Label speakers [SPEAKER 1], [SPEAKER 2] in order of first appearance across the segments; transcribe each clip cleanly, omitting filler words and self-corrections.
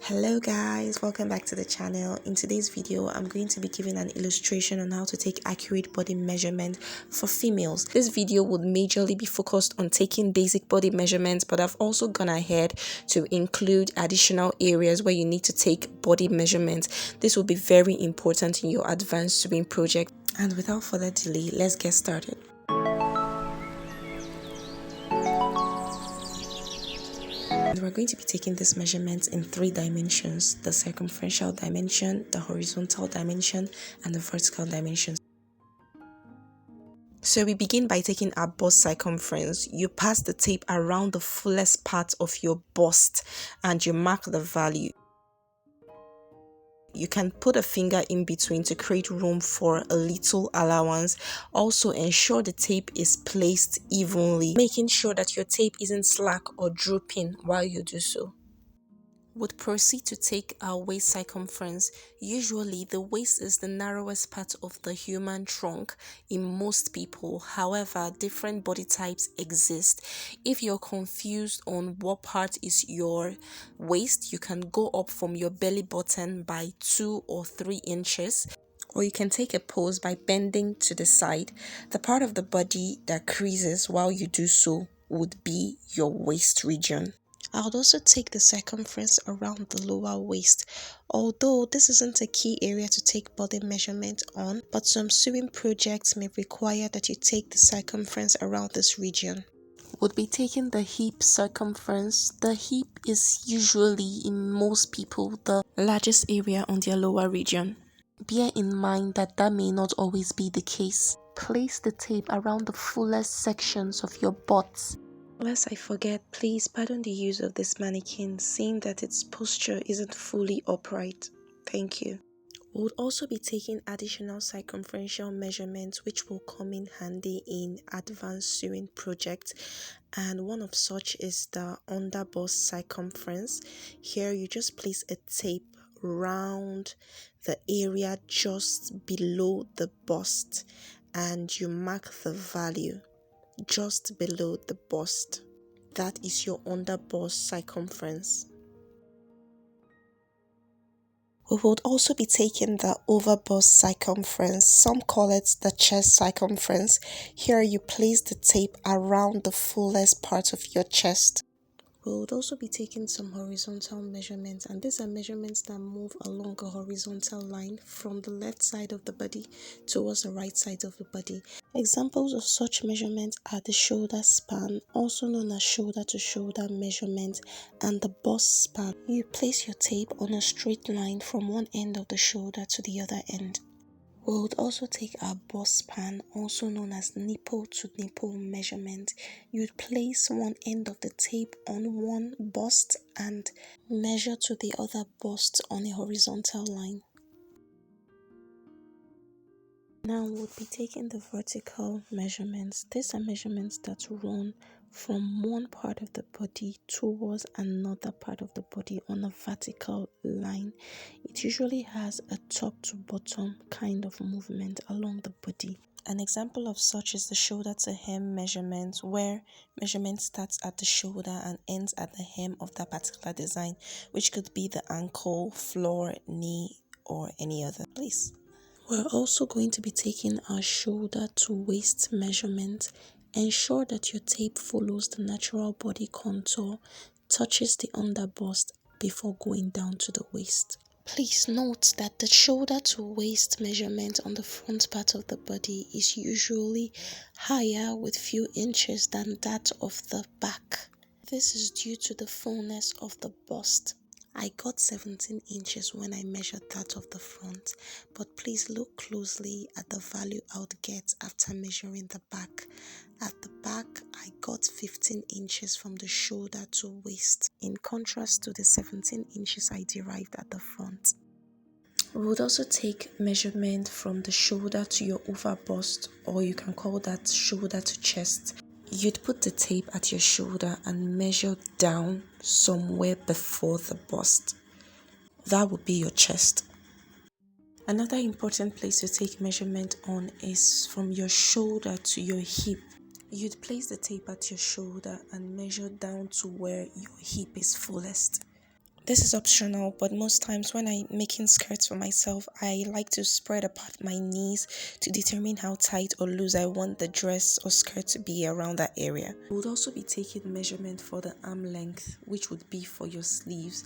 [SPEAKER 1] Hello guys, welcome back to the channel. In today's video, I'm going to be giving an illustration on how to take accurate body measurement for females. This video would majorly be focused on taking basic body measurements, but I've also gone ahead to include additional areas where you need to take body measurements. This will be very important in your advanced sewing project. And without further delay, let's get started. And we're going to be taking this measurement in 3 dimensions: the circumferential dimension, the horizontal dimension, and the vertical dimension. So we begin by taking our bust circumference. You pass the tape around the fullest part of your bust and you mark the value. You can put a finger in between to create room for a little allowance. Also ensure the tape is placed evenly, making sure that your tape isn't slack or drooping while you do so. Would proceed to take our waist circumference. Usually the waist is the narrowest part of the human trunk in most people. However, different body types exist. If you're confused on what part is your waist, you can go up from your belly button by 2 or 3 inches. Or you can take a pose by bending to the side. The part of the body that creases while you do so would be your waist region. I would also take the circumference around the lower waist. Although this isn't a key area to take body measurement on, but some sewing projects may require that you take the circumference around this region. Would be taking the hip circumference. The hip is usually, in most people, the largest area on their lower region. Bear in mind that may not always be the case. Place the tape around the fullest sections of your butt. Lest I forget, please pardon the use of this mannequin, seeing that its posture isn't fully upright. Thank you. We would also be taking additional circumferential measurements which will come in handy in advanced sewing projects, and one of such is the under bust circumference. Here you just place a tape round the area just below the bust and you mark the value just below the bust. That is your under bust circumference. We would also be taking the over bust circumference. Some call it the chest circumference. Here you place the tape around the fullest part of your chest. We would also be taking some horizontal measurements, and these are measurements that move along a horizontal line from the left side of the body towards the right side of the body. Examples of such measurements are the shoulder span, also known as shoulder to shoulder measurement, and the bust span. You place your tape on a straight line from one end of the shoulder to the other end. We would also take our bust span, also known as nipple to nipple measurement. You'd place one end of the tape on one bust and measure to the other bust on a horizontal line. Now we'll be taking the vertical measurements. These are measurements that run from one part of the body towards another part of the body on a vertical line. It usually has a top to bottom kind of movement along the body. An example of such is the shoulder to hem measurement, where measurement starts at the shoulder and ends at the hem of that particular design, which could be the ankle, floor, knee, or any other place. We're also going to be taking our shoulder to waist measurement. Ensure that your tape follows the natural body contour, touches the under bust before going down to the waist. Please note that the shoulder to waist measurement on the front part of the body is usually higher with few inches than that of the back. This is due to the fullness of the bust. I got 17 inches when I measured that of the front, but please look closely at the value I would get after measuring the back. At the back, I got 15 inches from the shoulder to waist, in contrast to the 17 inches I derived at the front. We would also take measurement from the shoulder to your over bust, or you can call that shoulder to chest. You'd put the tape at your shoulder and measure down somewhere before the bust. That would be your chest. Another important place to take measurement on is from your shoulder to your hip. You'd place the tape at your shoulder and measure down to where your hip is fullest. This is optional, but most times when I'm making skirts for myself, I like to spread apart my knees to determine how tight or loose I want the dress or skirt to be around that area. We would also be taking measurement for the arm length, which would be for your sleeves.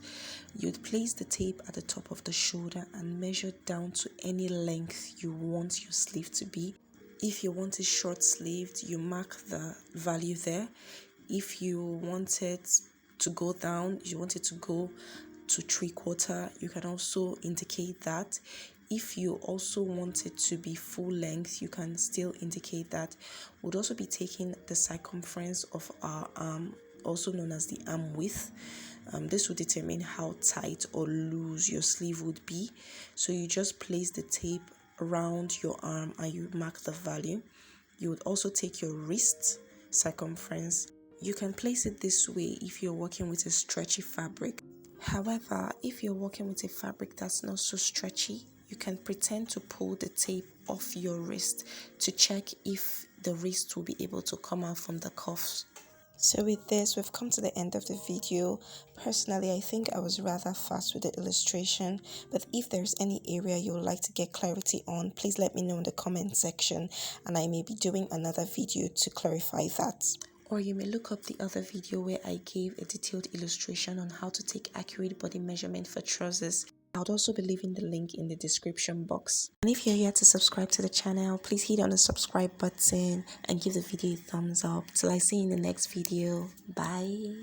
[SPEAKER 1] You'd place the tape at the top of the shoulder and measure down to any length you want your sleeve to be. If you want it short sleeved, you mark the value there. If you want it to go down, you want it to go to 3/4, you can also indicate that. If you also want it to be full length, you can still indicate that. We'll also be taking the circumference of our arm, also known as the arm width. This will determine how tight or loose your sleeve would be. So you just place the tape around your arm and you mark the value. You would also take your wrist circumference. You can place it this way if you're working with a stretchy fabric. However, if you're working with a fabric that's not so stretchy, you can pretend to pull the tape off your wrist to check if the wrist will be able to come out from the cuffs. So with this, we've come to the end of the video. Personally, I think I was rather fast with the illustration, but if there's any area you would like to get clarity on, please let me know in the comment section and I may be doing another video to clarify that. Or you may look up the other video where I gave a detailed illustration on how to take accurate body measurement for trousers. I would also be leaving the link in the description box. And if you're yet to subscribe to the channel, please hit on the subscribe button and give the video a thumbs up. Till I see you in the next video. Bye.